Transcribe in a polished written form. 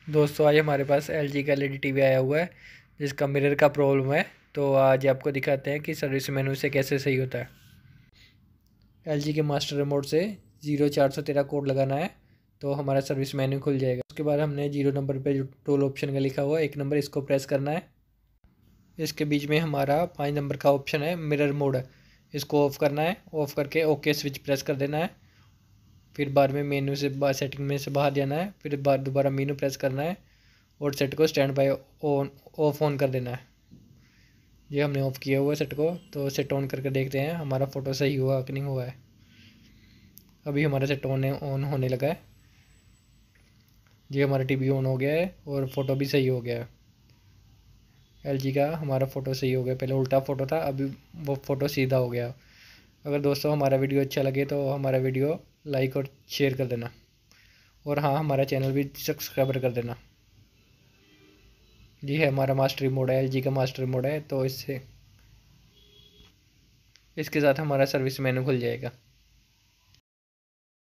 दोस्तों आज हमारे पास LG का LED टीवी आया हुआ है जिसका मिरर का प्रॉब्लम है। तो आज आपको दिखाते हैं कि सर्विस मेनू से कैसे सही होता है। LG के मास्टर रिमोट से 0413 कोड लगाना है तो हमारा सर्विस मेनू खुल जाएगा। उसके बाद हमने 0 नंबर पे जो टूल ऑप्शन का लिखा हुआ है 1 नंबर, इसको प्रेस करना है। इसके बीच में हमारा 5 नंबर का ऑप्शन है मिरर मोड, इसको ऑफ़ करना है। ऑफ़ करके ओके स्विच प्रेस कर देना है। फिर बाद में मेनू से सेटिंग में से बाहर जाना है। फिर बाद दोबारा मेनू प्रेस करना है और सेट को स्टैंड बाय ऑन कर देना है। ये हमने ऑफ़ किया हुआ है सेट को, तो सेट ऑन करके देखते हैं हमारा फ़ोटो सही हुआ कि नहीं हुआ है। अभी हमारा सेट ऑन होने लगा है। ये हमारा टीवी ऑन हो गया है और फ़ोटो भी सही हो गया है। LG का हमारा फ़ोटो सही हो गया, पहले उल्टा फ़ोटो था, अभी वो फ़ोटो सीधा हो गया। अगर दोस्तों हमारा वीडियो अच्छा लगे तो हमारा वीडियो लाइक और शेयर कर देना, और हाँ हमारा चैनल भी सब्सक्राइबर कर देना। जी है हमारा मास्टर रिमोट है, LG का मास्टर रिमोट है, तो इसके साथ हमारा सर्विस मेनू खुल जाएगा।